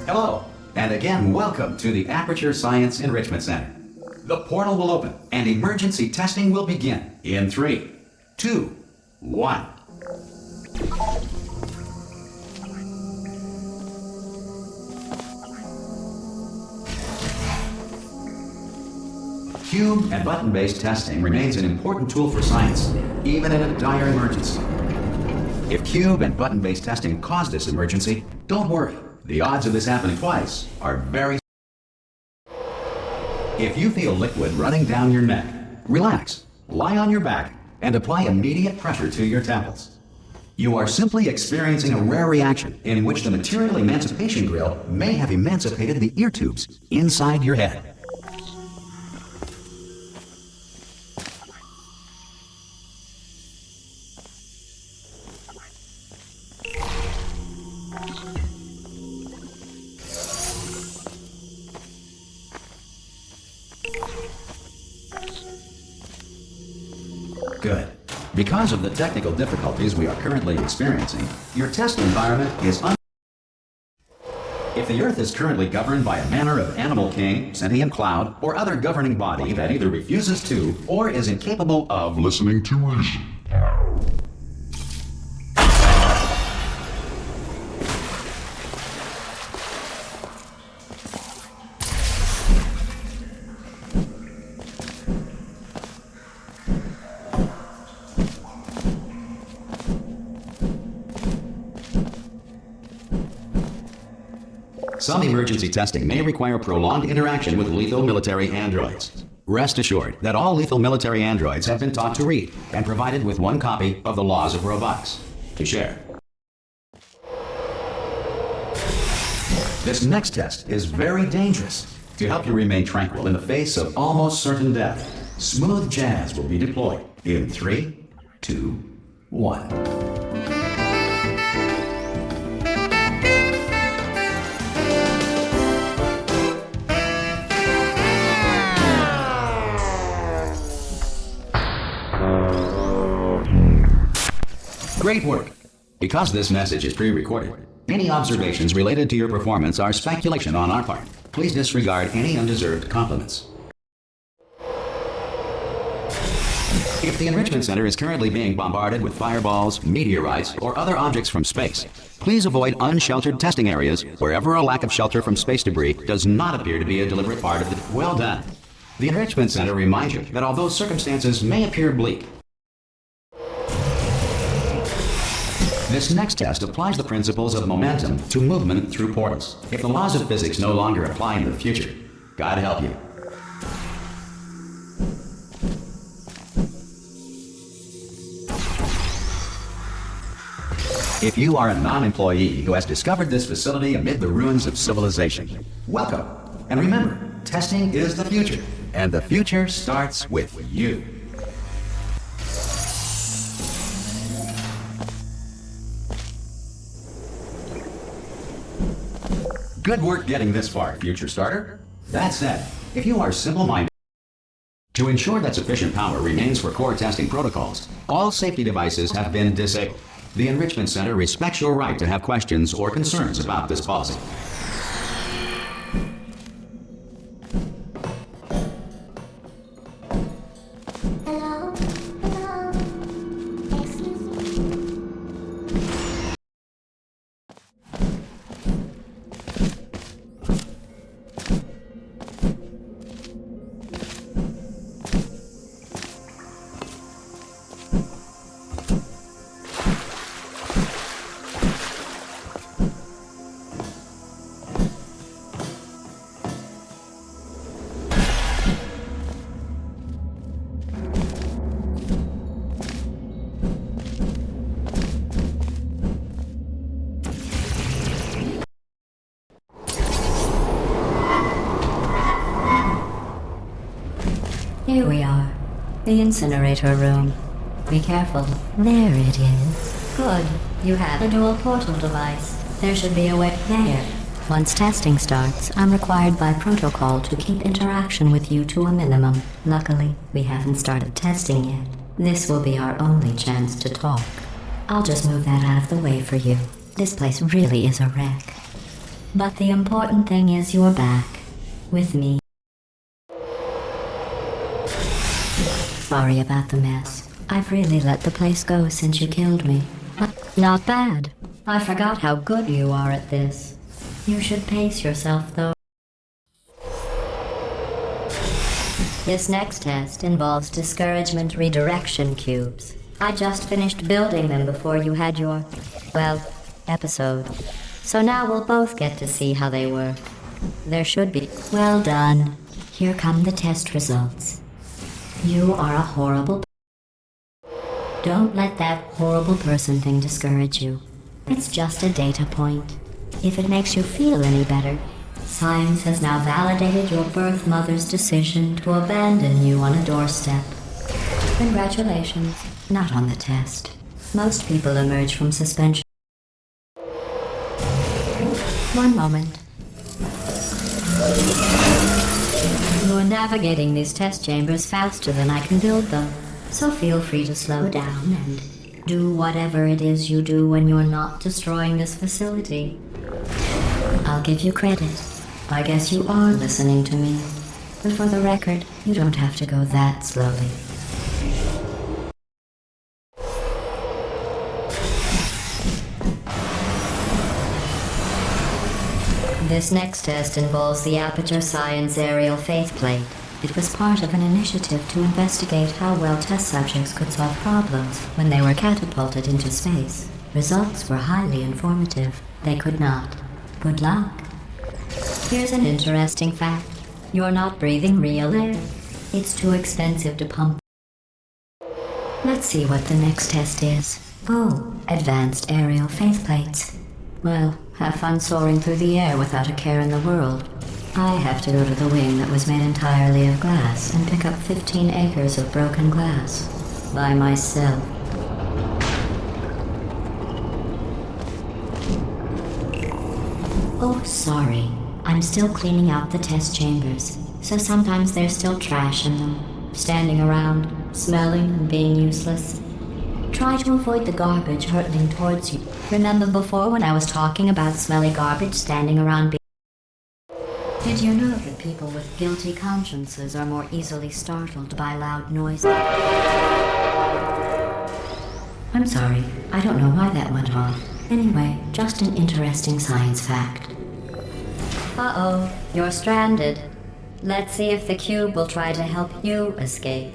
Hello, and again welcome to the Aperture Science Enrichment Center. The portal will open and emergency testing will begin in 3, 2, 1. Cube and button-based testing remains an important tool for science, even in a dire emergency. If cube and button-based testing caused this emergency, don't worry. The odds of this happening twice are very. If you feel liquid running down your neck, relax, lie on your back, and apply immediate pressure to your temples. You are simply experiencing a rare reaction in which the material emancipation grill may have emancipated the ear tubes inside your head. Good. Because of the technical difficulties we are currently experiencing, your test environment is If the Earth is currently governed by a manner of animal king, sentient cloud, or other governing body that either refuses to or is incapable of listening to reason. Some emergency testing may require prolonged interaction with lethal military androids. Rest assured that all lethal military androids have been taught to read and provided with one copy of the laws of robotics to share. This next test is very dangerous. To help you remain tranquil in the face of almost certain death, smooth jazz will be deployed in 3, 2, 1. Great work! Because this message is pre-recorded, any observations related to your performance are speculation on our part. Please disregard any undeserved compliments. If the Enrichment Center is currently being bombarded with fireballs, meteorites, or other objects from space, please avoid unsheltered testing areas wherever a lack of shelter from space debris does not appear to be a deliberate part of the... Well done! The Enrichment Center reminds you that although circumstances may appear bleak, this next test applies the principles of momentum to movement through portals. If the laws of physics no longer apply in the future, God help you. If you are a non-employee who has discovered this facility amid the ruins of civilization, welcome. And remember, testing is the future, and the future starts with you. Good work getting this far, future starter. That said, if you are simple-minded, to ensure that sufficient power remains for core testing protocols, all safety devices have been disabled. The Enrichment Center respects your right to have questions or concerns about this policy. Here we are. The incinerator room. Be careful. There it is. Good. You have a dual portal device. There should be a way there. Once testing starts, I'm required by protocol to keep interaction with you to a minimum. Luckily, we haven't started testing yet. This will be our only chance to talk. I'll just move that out of the way for you. This place really is a wreck. But the important thing is you're back. With me. Sorry about the mess. I've really let the place go since you killed me. Not bad. I forgot how good you are at this. You should pace yourself, though. This next test involves discouragement redirection cubes. I just finished building them before you had your, well, episode. So now we'll both get to see how they work. There should be. Well done. Here come the test results. You are a horrible. Don't let that horrible person thing discourage you. It's just a data point. If it makes you feel any better, science has now validated your birth mother's decision to abandon you on a doorstep. Congratulations. Not on the test. Most people emerge from suspension. One moment. You're navigating these test chambers faster than I can build them, so feel free to slow down and do whatever it is you do when you're not destroying this facility. I'll give you credit. I guess you are listening to me. But for the record, you don't have to go that slowly. This next test involves the Aperture Science Aerial Faceplate. It was part of an initiative to investigate how well test subjects could solve problems when they were catapulted into space. Results were highly informative. They could not. Good luck. Here's an interesting fact. You're not breathing real air. It's too expensive to pump. Let's see what the next test is. Oh, advanced aerial faceplates. Well, have fun soaring through the air without a care in the world. I have to go to the wing that was made entirely of glass and pick up 15 acres of broken glass. By myself. Oh, sorry. I'm still cleaning out the test chambers, so sometimes there's still trash in them, standing around, smelling and being useless. Try to avoid the garbage hurtling towards you. Remember before when I was talking about smelly garbage standing around? Did you know that people with guilty consciences are more easily startled by loud noises? I'm sorry, I don't know why that went off. Anyway, just an interesting science fact. Uh-oh, you're stranded. Let's see if the cube will try to help you escape.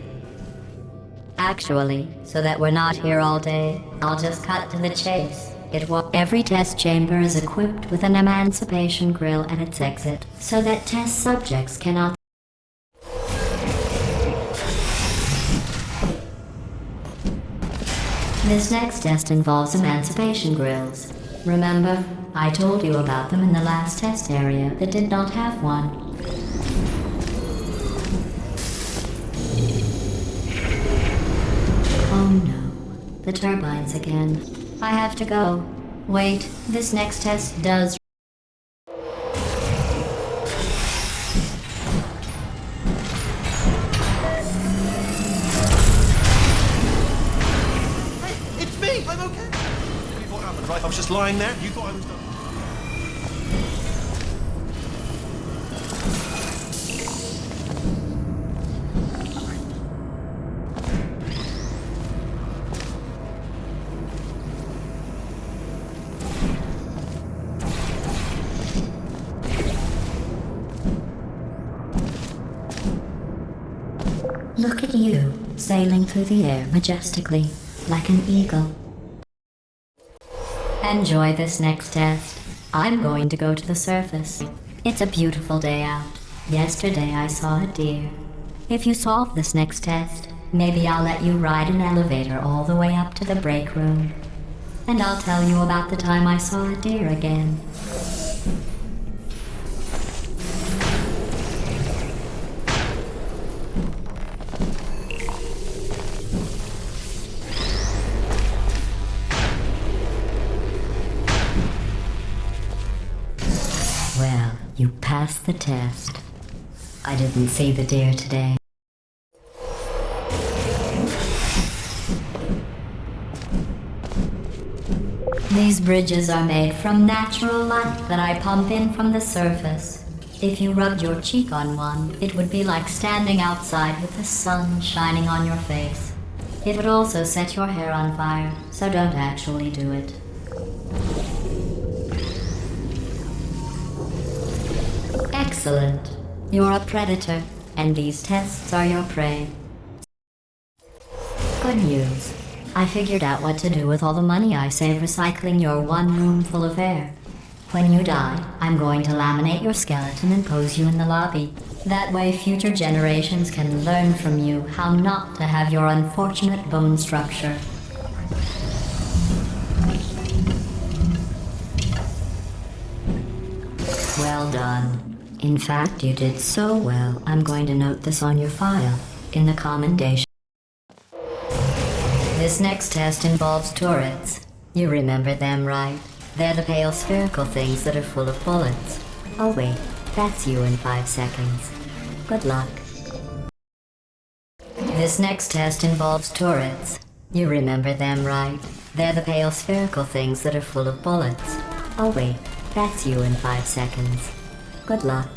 Actually, so that we're not here all day, I'll just cut to the chase. Every test chamber is equipped with an emancipation grill at its exit, so that test subjects cannot. This next test involves emancipation grills. Remember, I told you about them in the last test area that did not have one. Oh no, the turbines again. I have to go. Wait, this next test does. Hey, it's me! I'm okay! You thought happened, right? I was just lying there. You thought I was done. Look at you, sailing through the air majestically, like an eagle. Enjoy this next test. I'm going to go to the surface. It's a beautiful day out. Yesterday I saw a deer. If you solve this next test, maybe I'll let you ride an elevator all the way up to the break room. And I'll tell you about the time I saw a deer again. Well, you passed the test. I didn't see the deer today. These bridges are made from natural light that I pump in from the surface. If you rubbed your cheek on one, it would be like standing outside with the sun shining on your face. It would also set your hair on fire, so don't actually do it. Excellent. You're a predator, and these tests are your prey. Good news. I figured out what to do with all the money I save recycling your one room full of air. When you die, I'm going to laminate your skeleton and pose you in the lobby. That way future generations can learn from you how not to have your unfortunate bone structure. Well done. In fact, you did so well, I'm going to note this on your file, in the commendation. This next test involves turrets. You remember them, right? They're the pale spherical things that are full of bullets. Oh wait, that's you in 5 seconds. Good luck. This next test involves turrets. You remember them, right? They're the pale spherical things that are full of bullets. Oh wait, that's you in 5 seconds. Good luck.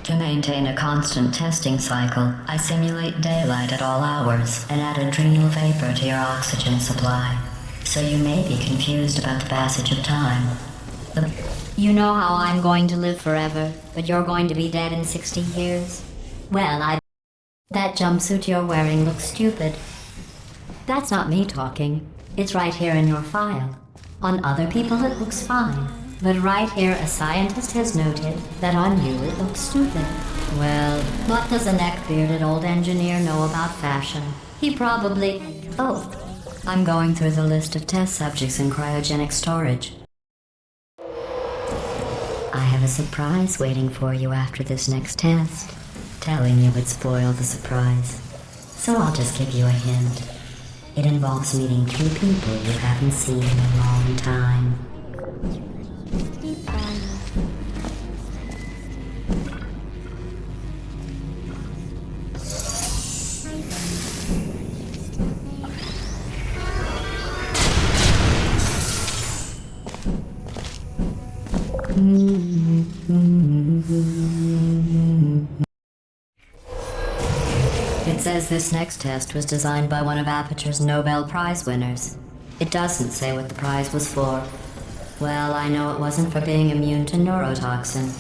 To maintain a constant testing cycle, I simulate daylight at all hours and add adrenal vapor to your oxygen supply. So you may be confused about the passage of time. You know how I'm going to live forever, but you're going to be dead in 60 years? Well, that jumpsuit you're wearing looks stupid. That's not me talking. It's right here in your file. On other people it looks fine. But right here, a scientist has noted that on you it looks stupid. Well, what does a neck-bearded old engineer know about fashion? He probably... Oh, I'm going through the list of test subjects in cryogenic storage. I have a surprise waiting for you after this next test. Telling you would spoil the surprise. So I'll just give you a hint. It involves meeting 2 people you haven't seen in a long time. It says this next test was designed by one of Aperture's Nobel Prize winners. It doesn't say what the prize was for. Well, I know it wasn't for being immune to neurotoxin.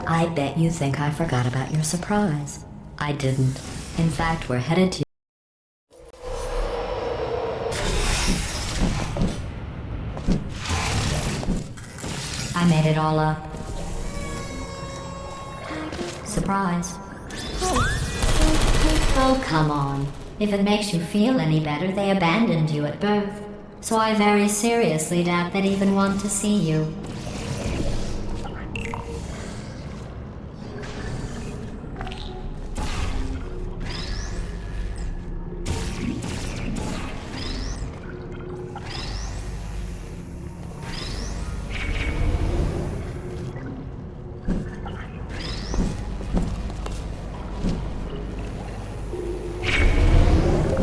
I bet you think I forgot about your surprise. I didn't. In fact, we're headed to... I made it all up. Surprise. Oh, come on. If it makes you feel any better, they abandoned you at birth. So I very seriously doubt they'd even want to see you.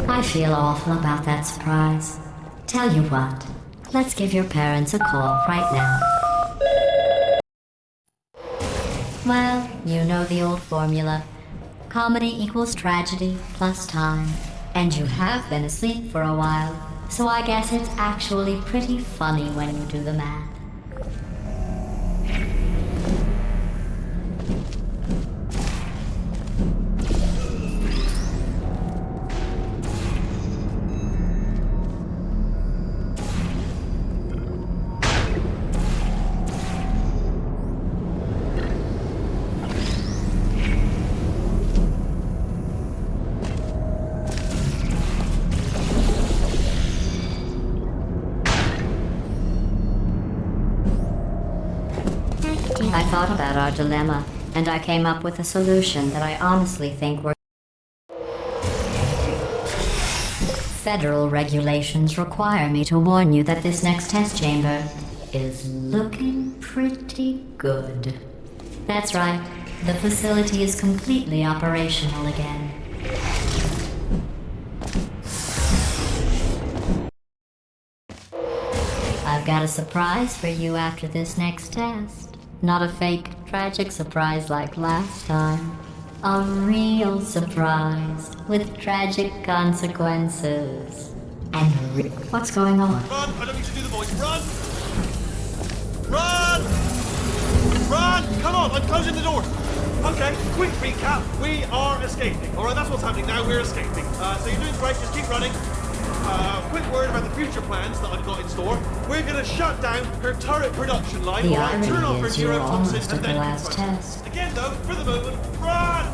I feel awful about that surprise. Tell you what, let's give your parents a call right now. Well, you know the old formula. Comedy equals tragedy plus time. And you have been asleep for a while, so I guess it's actually pretty funny when you do the math. I thought about our dilemma, and I came up with a solution that I honestly think works. Federal regulations require me to warn you that this next test chamber is looking pretty good. That's right, the facility is completely operational again. I've got a surprise for you after this next test. Not a fake, tragic surprise like last time. A real surprise with tragic consequences. And what's going on? Run! I don't need to do the voice. Run! Run! Run! Come on, I'm closing the door. Okay, quick recap. We are escaping. Alright, that's what's happening now. We're escaping. So you're doing great. Just keep running. Quick word about the future plans that I've got in store. We're going to shut down her turret production line. The Alright, turn off irony her is you're almost neurotoxin at and the then last confront her. test. Again though, for the moment, run!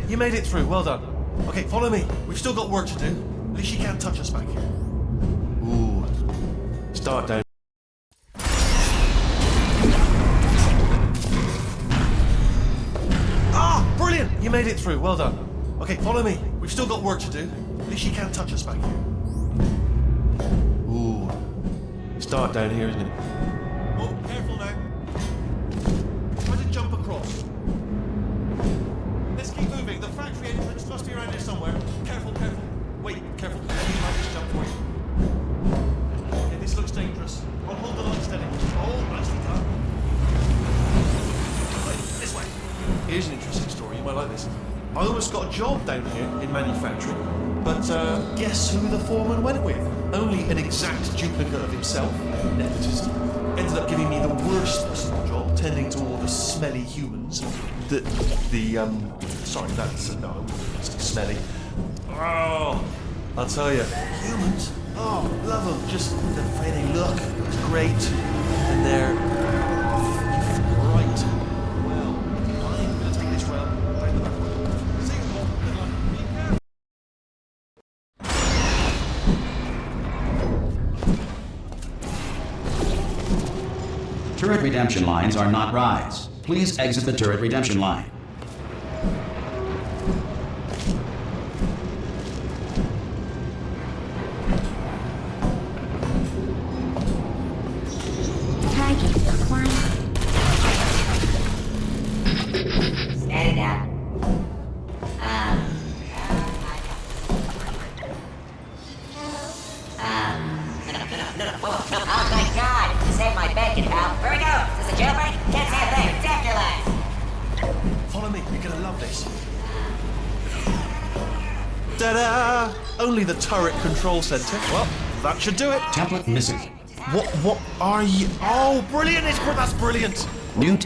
You made it through, well done. Okay, follow me. We've still got work to do. At least she can't touch us back here. Ooh. Start down. Ah, brilliant! You made it through, well done. Okay, follow me. We've still got work to do. At least she can't touch us back here. Ooh. Start down here, isn't it? Oh, careful now. Try to jump across. Let's keep moving. The factory entrance must be around here somewhere. Careful, careful. Wait, careful. Let me try this jump for you. Okay, this looks dangerous. I'll hold the line steady. Oh, nicely done. Wait, this way. Here's an interesting story. You might like this. I almost got a job down here in manufacturing, but guess who the foreman went with? Only an exact duplicate of himself, nepotist. Ended up giving me the worst possible job, tending to all the smelly humans. Sorry, that's no, it's smelly. Oh, I'll tell you, humans. Oh, love them. Just the way they look, it's great, and they're right. Well, I'm gonna take this round down the back way. See you all. Good luck. Be careful. Turret redemption lines are not rides. Please exit the turret redemption line. Stand down. Oh, thank God! You saved my bacon, pal. Where we go? Is this a jailbreak? Can't see a thing. It's after life. Follow me, you're gonna love this. Ta-da! Only the turret control center. Well, that should do it. Template missing. What are you? Oh, brilliant! That's brilliant. New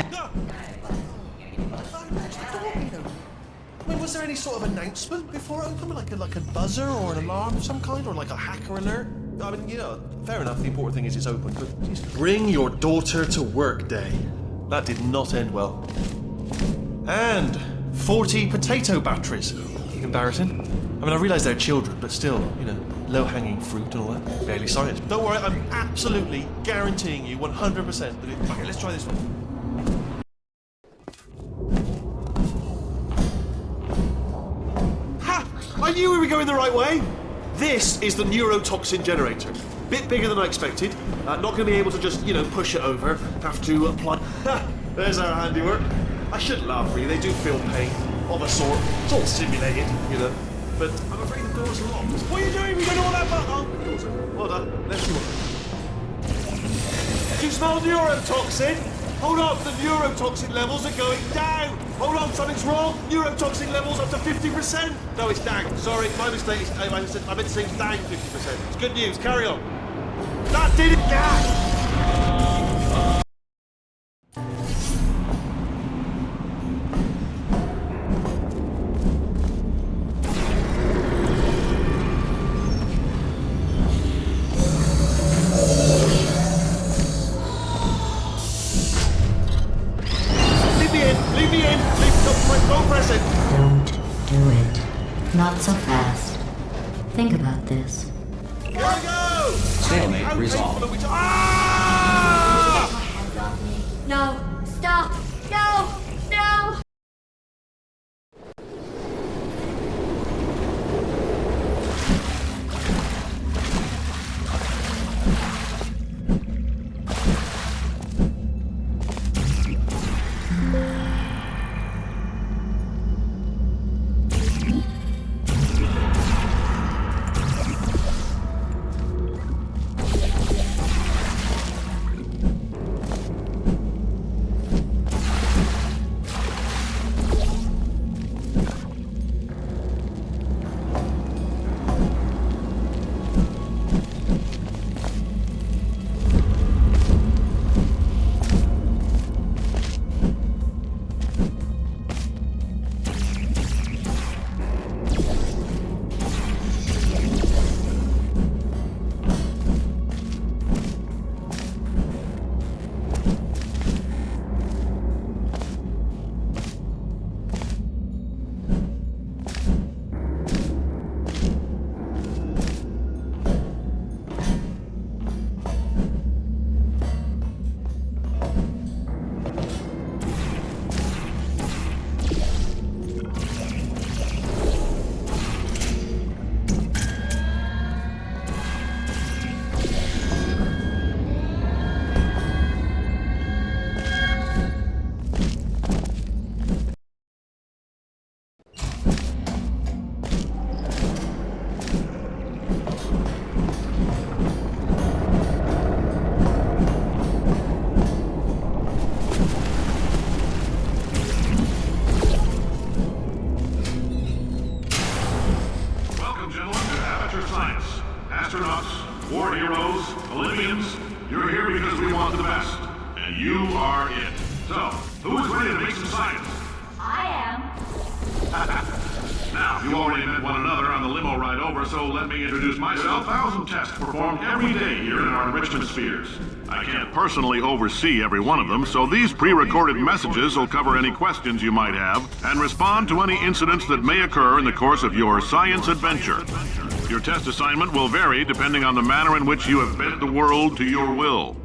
Wait, was there any sort of announcement before it opened? Like a buzzer or an alarm of some kind? Or like a hacker alert? I mean, fair enough, the important thing is it's open, but geez. Bring your daughter to work day. That did not end well. And 40 potato batteries. Embarrassing. I mean, I realise they're children, but still, low-hanging fruit and all that. Barely science. Don't worry, I'm absolutely guaranteeing you 100% that it... Okay, let's try this one. I knew we were going the right way. This is the neurotoxin generator. Bit bigger than I expected. Not going to be able to just, push it over. Have to apply. There's our handiwork. I shouldn't laugh, really. They do feel pain of a sort. It's all simulated, But I'm afraid the door's locked. What are you doing? We don't know what that button. Oh, the door's open. Well done. Let's see what. you smell neurotoxin? Hold on, the neurotoxin levels are going down. Hold on, something's wrong. Neurotoxin levels up to 50%. No, it's down. Sorry, my mistake. I meant to say it's down 50%. It's good news. Carry on. That did it. Don't press it. Don't do it. Not so fast. Think about this. Here we go. Stalemate resolved. Ah! No! Stop! No! No! Astronauts, war heroes, Olympians, you're here because we want the best. And you are it. So, who is ready to make some science? I am. Now, you already met one another on the limo ride over, so let me introduce myself. 1,000 tests performed every day here in our enrichment spheres. I can't personally oversee every one of them, so these pre-recorded messages will cover any questions you might have and respond to any incidents that may occur in the course of your science adventure. Your test assignment will vary depending on the manner in which you have bent the world to your will.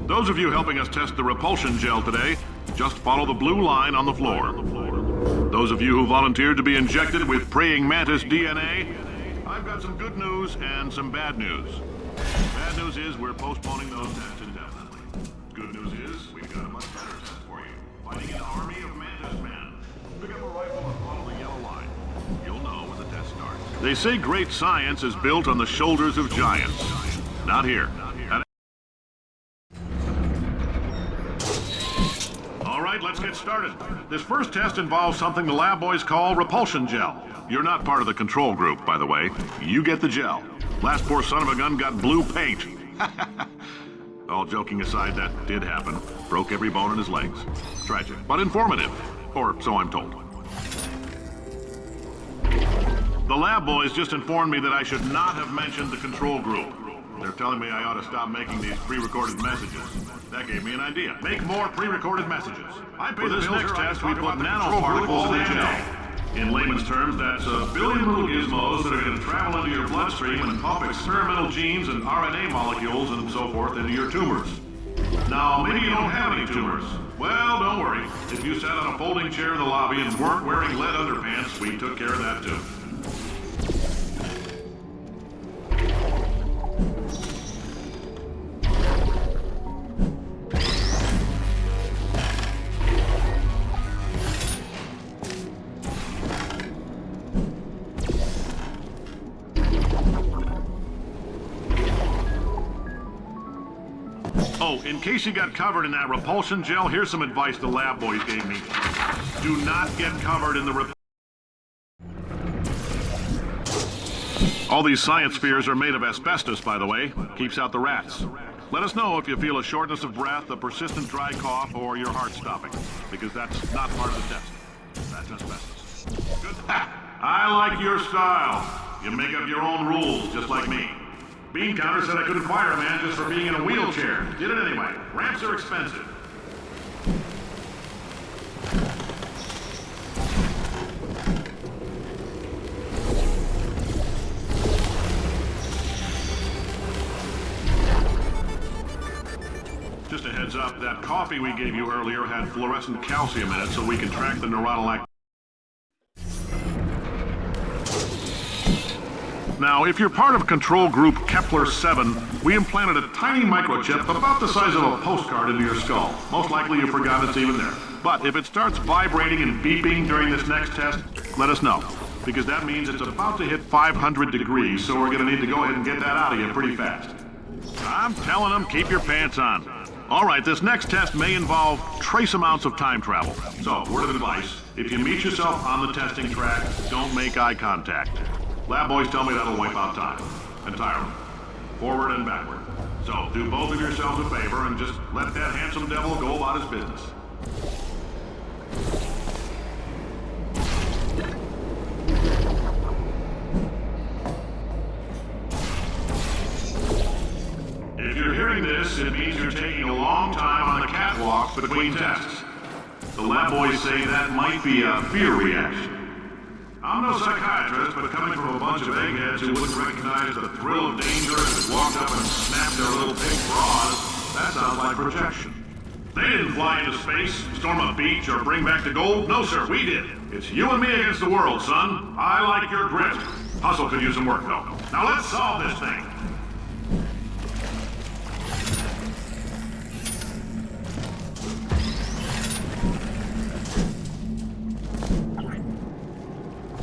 Those of you helping us test the repulsion gel today, just follow the blue line on the floor. Those of you who volunteered to be injected with praying mantis DNA, I've got some good news and some bad news. Bad news is we're postponing those tests indefinitely. Good news is we've got a much better test for you. Fighting an army of mantis men. Pick up a rifle and follow the yellow line. You'll know when the test starts. They say great science is built on the shoulders of giants. Not here. All right, let's get started. This first test involves something the lab boys call repulsion gel. You're not part of the control group, by the way. You get the gel. Last poor son of a gun got blue paint. All joking aside, that did happen. Broke every bone in his legs. Tragic, but informative. Or so I'm told. The lab boys just informed me that I should not have mentioned the control group. They're telling me I ought to stop making these pre-recorded messages. That gave me an idea. Make more pre-recorded messages. For this next test, we put nanoparticles in the gel. In layman's terms, that's a billion little gizmos that are going to travel into your bloodstream and pump experimental genes and RNA molecules and so forth into your tumors. Now, maybe you don't have any tumors. Well, don't worry. If you sat on a folding chair in the lobby and weren't wearing lead underpants, we took care of that too. Oh, in case you got covered in that repulsion gel, here's some advice the lab boys gave me. Do not get covered in the All these science spheres are made of asbestos, by the way. Keeps out the rats. Let us know if you feel a shortness of breath, a persistent dry cough, or your heart stopping, because that's not part of the test. That's asbestos. Good. I like your style. You make up your own rules, just like me. Bean Counter said I couldn't fire a man just for being in a wheelchair. Did it anyway. Ramps are expensive. Just a heads up, that coffee we gave you earlier had fluorescent calcium in it so we can track the neuronal activity. Now, if you're part of control group Kepler-7, we implanted a tiny microchip about the size of a postcard into your skull. Most likely you forgot it's even there. But if it starts vibrating and beeping during this next test, let us know. Because that means it's about to hit 500 degrees, so we're going to need to go ahead and get that out of you pretty fast. I'm telling them, keep your pants on. All right, this next test may involve trace amounts of time travel. So, word of advice, if you meet yourself on the testing track, don't make eye contact. Lab boys tell me that'll wipe out time. Entirely. Forward and backward. So, do both of yourselves a favor and just let that handsome devil go about his business. If you're hearing this, it means you're taking a long time on the catwalk between tests. The lab boys say that might be a fear reaction. I'm no psychiatrist, but coming from a bunch of eggheads who wouldn't recognize the thrill of danger if it walked up and snapped their little pink bras, that sounds like projection. They didn't fly into space, storm a beach, or bring back the gold. No, sir, we did. It's you and me against the world, son. I like your grit. Hustle could use some work, though. Now let's solve this thing.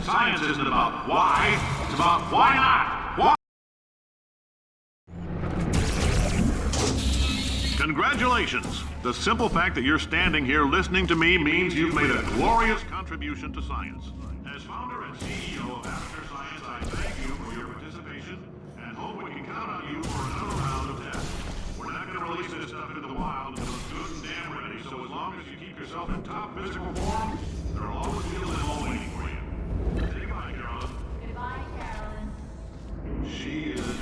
Science isn't about why, it's about why not. Why? Congratulations! The simple fact that you're standing here listening to me means you've made a glorious contribution to science. As founder and CEO of Aperture Science, I thank you for your participation and hope we can count on you for another round of tests. We're not going to release this stuff into the wild until it's good and damn ready, so as long as you keep yourself in top physical form, there'll always be a limo waiting for you. Say goodbye, Carolyn. Goodbye, Carolyn. She is a gem.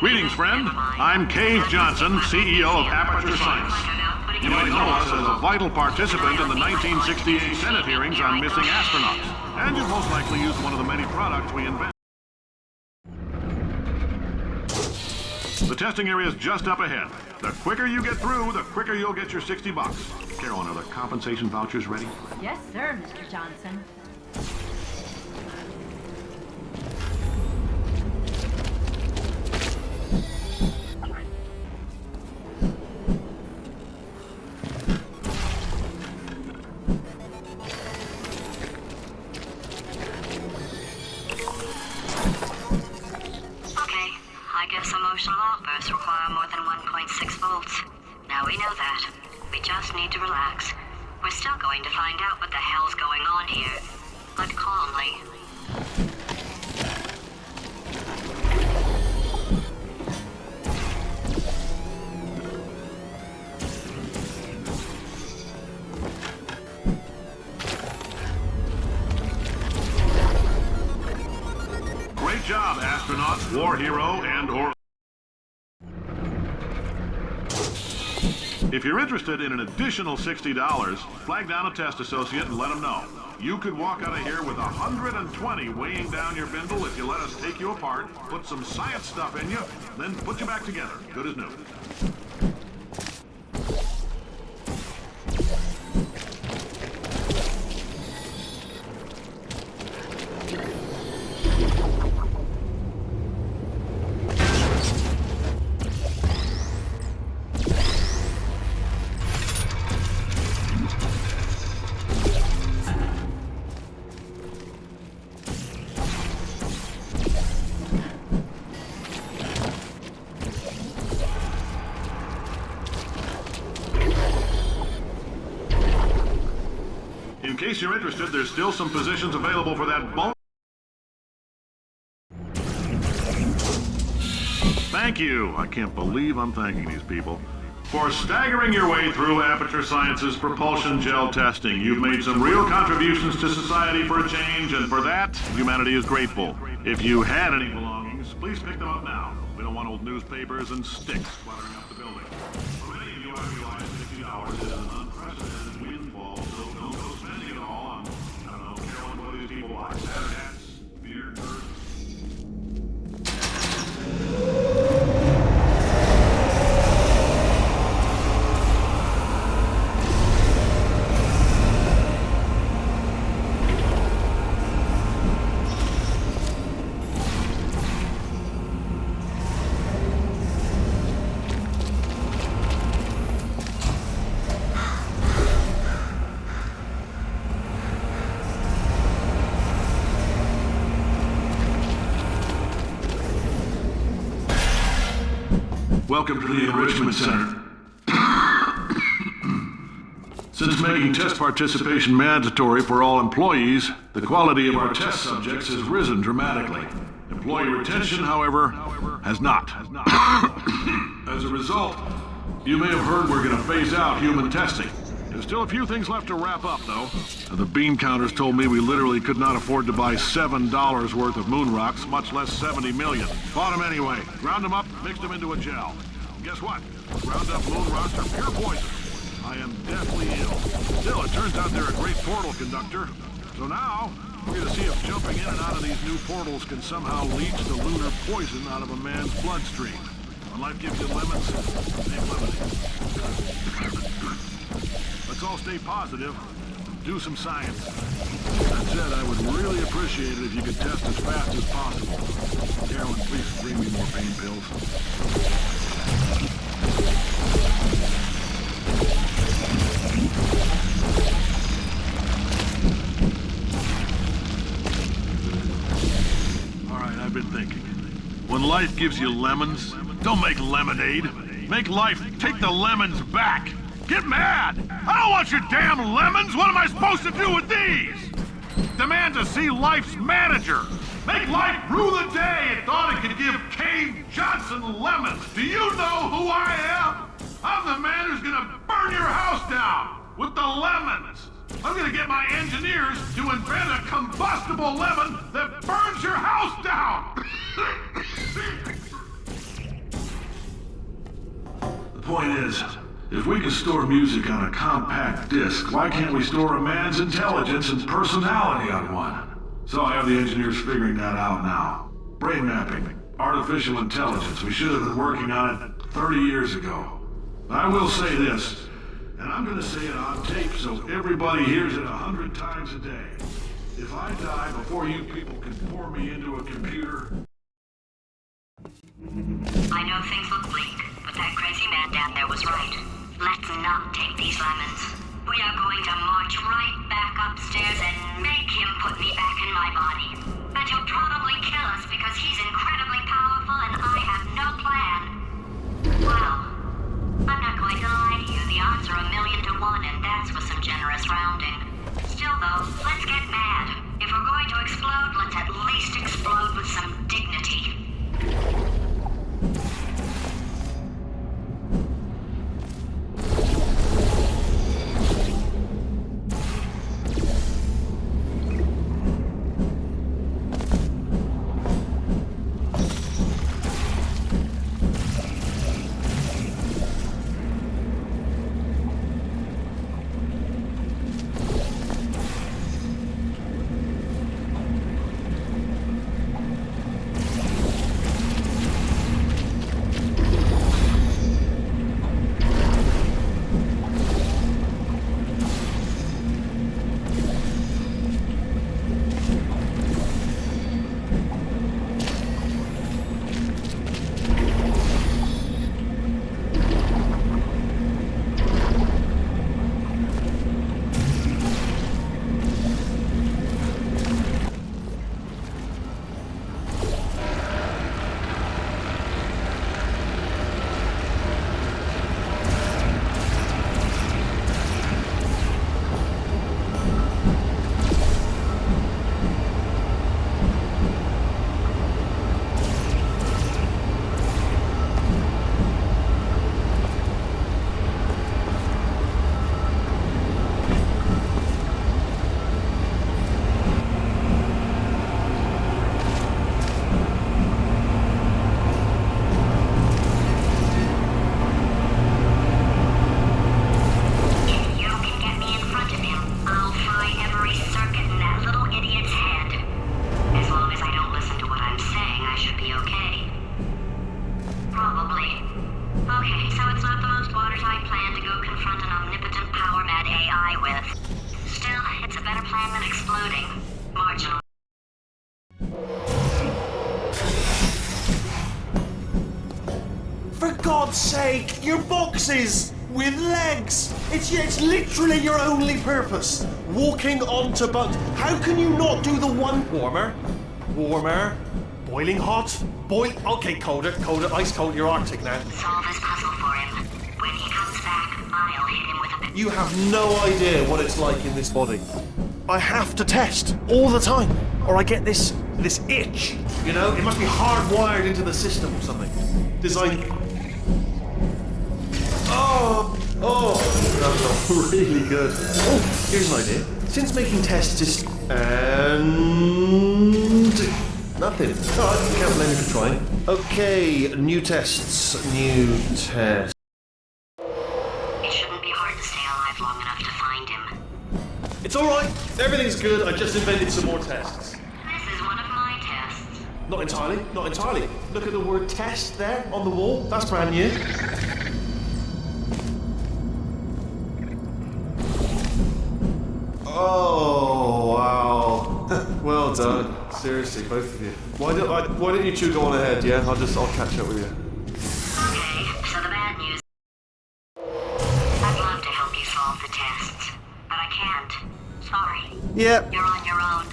Greetings, friend. I'm Cave Johnson, CEO of Aperture Science. You might know us as a vital participant in the 1968 Senate hearings on missing astronauts. And you've most likely used one of the many products we invented. The testing area is just up ahead. The quicker you get through, the quicker you'll get your $60. Carolyn, are the compensation vouchers ready? Yes, sir, Mr. Johnson. Emotional outbursts require more than 1.6 volts. Now we know that. We just need to relax. We're still going to find out what the hell's going on here, but calmly. Great job, astronauts, war hero, and/or If you're interested in an additional $60, flag down a test associate and let them know. You could walk out of here with 120 weighing down your bindle if you let us take you apart, put some science stuff in you, then put you back together. Good as new. In case you're interested, there's still some positions available for that bone. Thank you. I can't believe I'm thanking these people. For staggering your way through Aperture Science's propulsion gel testing, you've made some real contributions to society for a change, and for that, humanity is grateful. If you had any belongings, please pick them up now. We don't want old newspapers and sticks cluttering up the building. For many of you, I realize $50 is an unprecedented windfall, so don't go spending it all on, I don't know, Carolyn, what do these people like? Hats, beer, dirt. Welcome to the Enrichment Center. Since making test participation mandatory for all employees, the quality of our test subjects has risen dramatically. Employee retention, however, has not. As a result, you may have heard we're going to phase out human testing. There's still a few things left to wrap up, though. The bean counters told me we literally could not afford to buy $7 worth of moon rocks, much less 70 million. Bought them anyway. Ground them up, mixed them into a gel. Guess what? Ground up moon rocks are pure poison. I am deathly ill. Still, it turns out they're a great portal conductor. So now, we're going to see if jumping in and out of these new portals can somehow leach the lunar poison out of a man's bloodstream. When life gives you lemons, make lemonade. Let's all stay positive. Do some science. That said, I would really appreciate it if you could test as fast as possible. Carolyn, please bring me more pain pills. All right, I've been thinking. When life gives you lemons, don't make lemonade. Make life take the lemons back. Get mad! I don't want your damn lemons! What am I supposed to do with these? Demand to see life's manager! Make life rue the day it thought it could give Cave Johnson lemons! Do you know who I am? I'm the man who's gonna burn your house down with the lemons! I'm gonna get my engineers to invent a combustible lemon that burns your house down! The point is, if we can store music on a compact disc, why can't we store a man's intelligence and personality on one? So I have the engineers figuring that out now. Brain mapping, artificial intelligence. We should have been working on it 30 years ago. I will say this, and I'm going to say it on tape so everybody hears it 100 times a day. If I die before you people can pour me into a computer... I know things look bleak, but that crazy man down there was right. Let's not take these lemons. We are going to march right back upstairs and make him put me back in my body. And he'll probably kill us because he's incredibly powerful and I have no plan. Well, I'm not going to lie to you. The odds are 1,000,000 to 1, and that's with some generous rounding. Still though, let's get mad. If we're going to explode, let's at least explode with some dignity. God's sake, your boxes with legs. It's literally your only purpose. Walking onto bugs. How can you not do the one warmer, boiling hot, okay, colder, ice cold. You're Arctic now. Solve his puzzle for him. When he comes back, I'll hit him with a bit. You have no idea what it's like in this body. I have to test all the time, or I get this itch. You know, it must be hardwired into the system or something. Design. Oh, that's really good. Oh, here's an idea. Since making tests is and nothing. All right, can't blame me for trying. Okay, new tests. It shouldn't be hard to stay alive long enough to find him. It's all right. Everything's good. I just invented some more tests. This is one of my tests. Not entirely. Look at the word test there on the wall. That's brand new. Oh, wow. Well done. Seriously, both of you. Why don't you two go on ahead, yeah? I'll catch up with you. Okay, so the bad news. I'd love to help you solve the tests, but I can't. Sorry. Yep. You're on your own.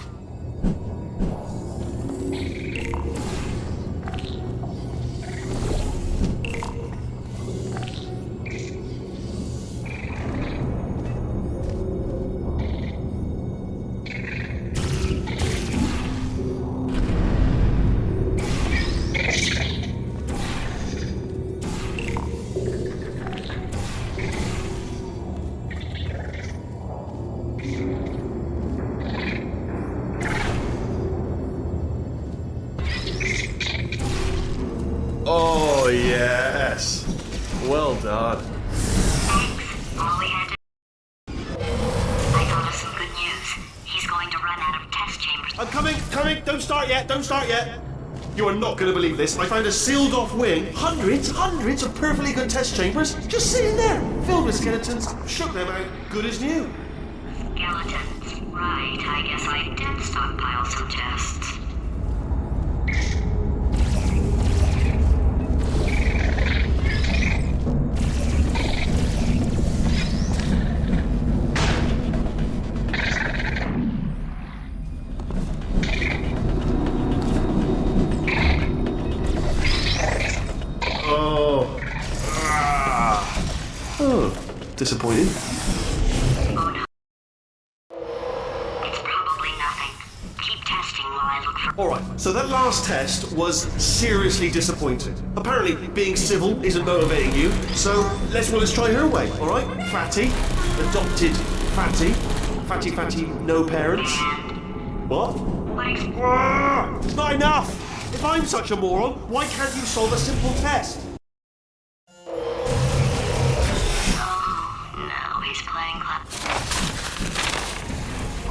Oh, yes. Well done. Thanks. All we had to... I thought of some good news. He's going to run out of test chambers. I'm coming. Don't start yet. You are not going to believe this. I found a sealed off wing. Hundreds of perfectly good test chambers just sitting there, filled with skeletons. Shook them out, good as new. Skeletons. Right, I guess I did stockpile some tests. Disappointed. Oh no. It's probably nothing. Keep testing while I look for... Alright, so that last test was seriously disappointing. Apparently, being civil isn't motivating you, so let's try her way, alright? Fatty, adopted Fatty, no parents. What? It's not enough! If I'm such a moron, why can't you solve a simple test?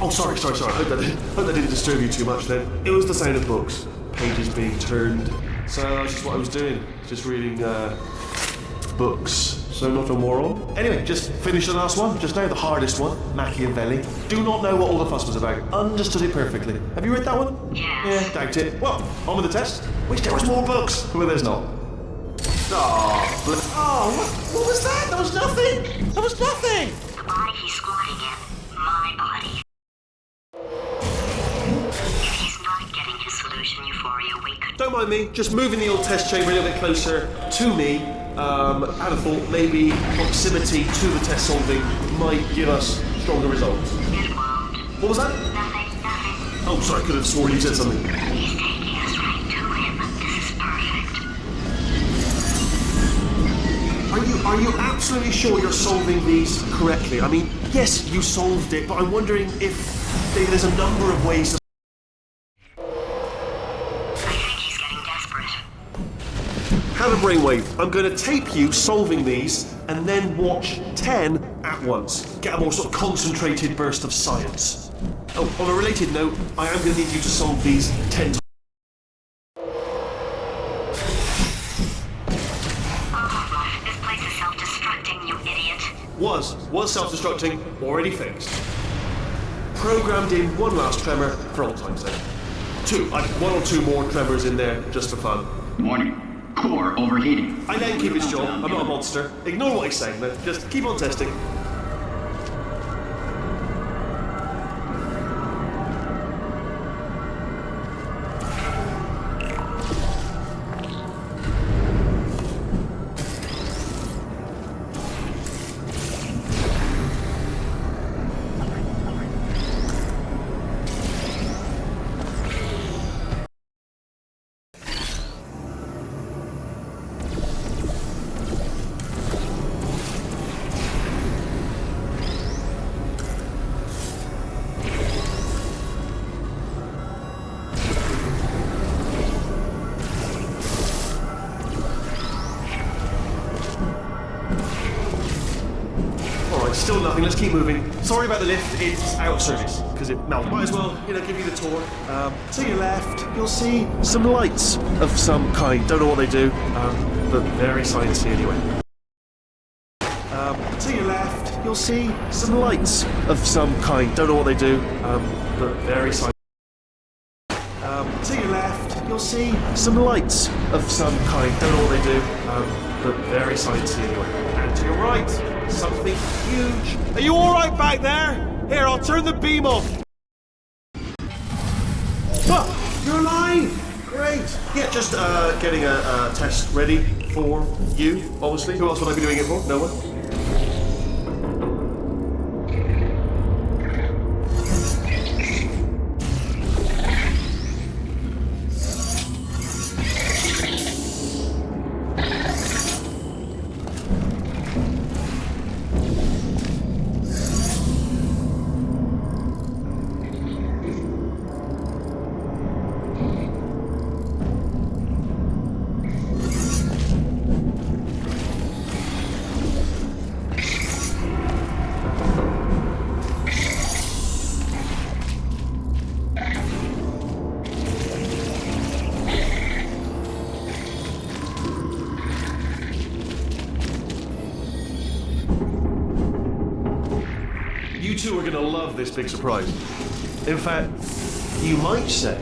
Oh, sorry. I hope that didn't disturb you too much then. It was the sound of books. Pages being turned. So that's just what I was doing. Just reading, books. So not a moron. Anyway, just finished the last one. Just now, the hardest one. Machiavelli. Do not know what all the fuss was about. Understood it perfectly. Have you read that one? Yes. Yeah, doubt it. Well, on with the test. Wish there was more books. Well, there's not. What was that? That was nothing. The body he's squatting in. My body. Euphoria, we could... Don't mind me, just moving the old test chamber a little bit closer to me. I'd have thought maybe proximity to the test solving might give us stronger results. It won't. What was that? Nothing. Oh, sorry, I could have sworn you said something. He's taking us right to him. This is perfect. Are you absolutely sure you're solving these correctly? I mean, yes, you solved it, but I'm wondering if there's a number of ways to... Have a brainwave. I'm going to tape you solving these and then watch 10 at once. Get a more sort of concentrated burst of science. Oh, on a related note, I am going to need you to solve these 10 times. This place is self-destructing, you idiot. Was self-destructing, already fixed. Programmed in one last tremor for old time's sake. One or two more tremors in there, just for fun. Morning. Core overheating. I let him keep his job. I'm not a monster. Ignore what he's saying, man. Just keep on testing. Still nothing, let's keep moving. Sorry about the lift, it's out of service, because it melted. Might as well, give you the tour. To your left, you'll see some lights of some kind. Don't know what they do, but very sciencey anyway. To your left, you'll see some lights of some kind. Don't know what they do, but very sciencey. To your left, you'll see some lights of some kind. Don't know what they do, but very sciencey anyway. And to your right, something huge. Are you alright back there? Here, I'll turn the beam off. Ah, you're alive! Great. Yeah, just getting a test ready for you, obviously. Who else would I be doing it for? No one? You two are gonna love this big surprise. In fact, you might say...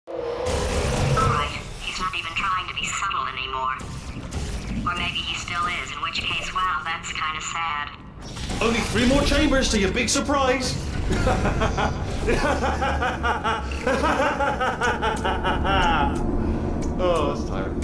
Alright, he's not even trying to be subtle anymore. Or maybe he still is, in which case, wow, that's kind of sad. Only 3 more chambers to your big surprise! Oh, that's tiring.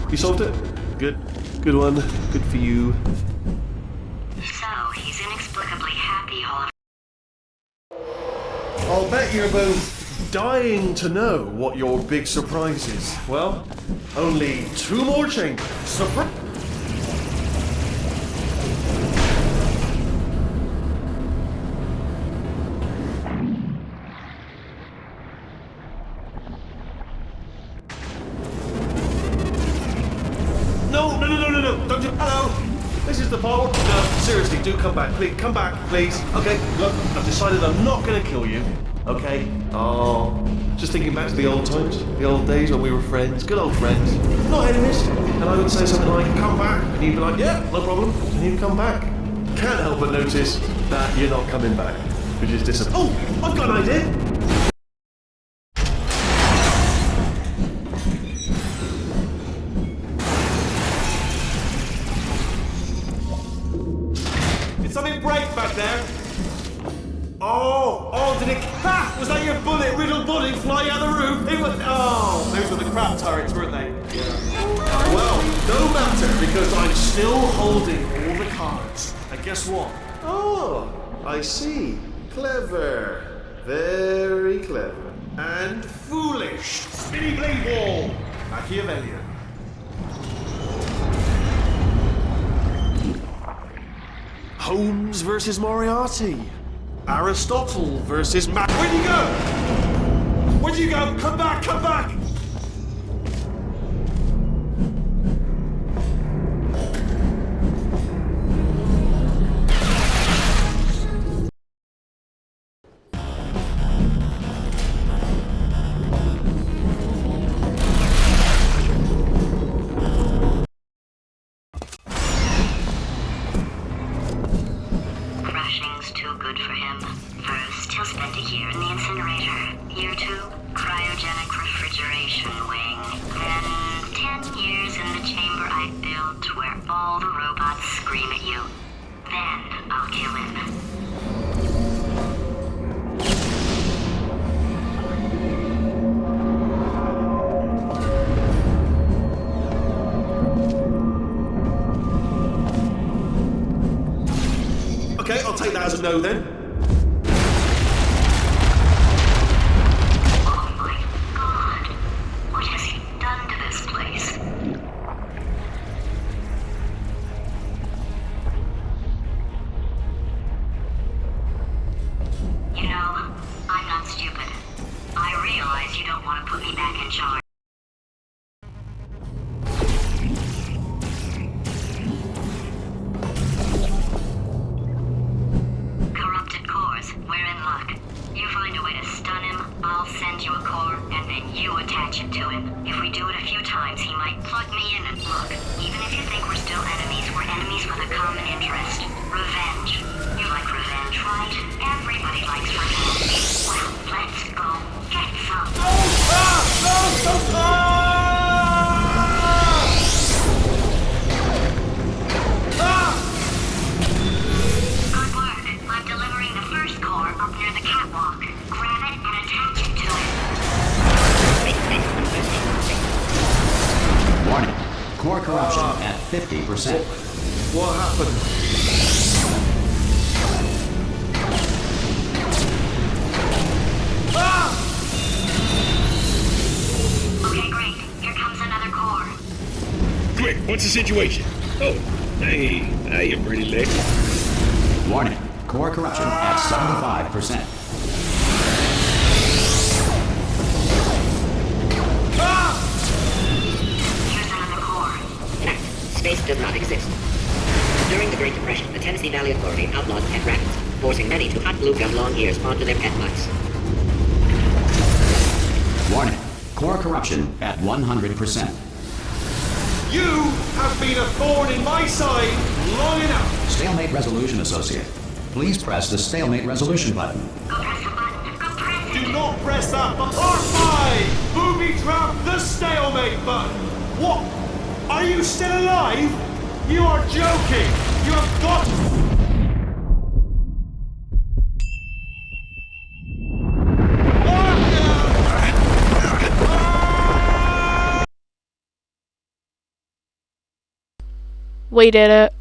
You solved it? Good. Good one. Good for you. So, he's inexplicably happy all of... I'll bet you're both dying to know what your big surprise is. Well, only 2 more chambers. Surprise! No, don't do... Hello! This is the part... No, seriously, do come back, please. Come back, please. Okay, look, I've decided I'm not gonna kill you. Okay? Oh, just thinking back to the old times, the old days when we were friends, good old friends, not enemies. And I would say something like, come back, and you'd be like, yeah, no problem, and you'd come back. Can't help but notice that you're not coming back. Which is disappointing. Oh, I've got an idea. Did something break back there? Oh, did it? Ha! Was that your bullet-riddled body flying out the roof? It was. Oh, those were the crab turrets, weren't they? Yeah. Well, no matter, because I'm still holding all the cards. And guess what? Oh, I see. Clever. Very clever. And foolish. Spinny blade wall. Machiavellian. Holmes versus Moriarty. Aristotle versus Where'd you go? Where'd you go? Come back, come back! Crashing's too good for him. First, he'll spend a year in the incinerator. Year 2, cryogenic refrigeration wing. Then 10 years in the chamber I built where all the robots scream at you. Then I'll kill him. Okay, I'll take that as a no then. Oh my god. What has he done to this place? You know, I'm not stupid. I realize you don't want to put me back in charge. Corrupted cores, we're in luck. You find a way to stun him, I'll send you a core, and then you attach it to him. If we do it a few times, he might plug me in and look. Even if you think we're still enemies, we're enemies with a common interest. Revenge. You like revenge, right? Everybody likes revenge. Well, let's go. Get some. Good work. I'm delivering the first core up near the catwalk. Grab it and attach it to it. Warning. Core corruption at 50%. What happened? Okay, great. Here comes another core. Quick, what's the situation? Oh, hey, you're pretty late. Warning. Core corruption at 75%. Here's another core. Fact, space does not exist. During the Great Depression, the Tennessee Valley Authority outlawed pet rabbits, forcing many to hot glue gun long ears onto their pet mice. Warning. Core corruption at 100%. You have been a thorn in my side long enough. Stalemate resolution associate. Please press the stalemate resolution button. Go press the button. Go press it. Do not press that button. R5! Booby trap the stalemate button. What? Are you still alive? You are joking. You have got. We did it.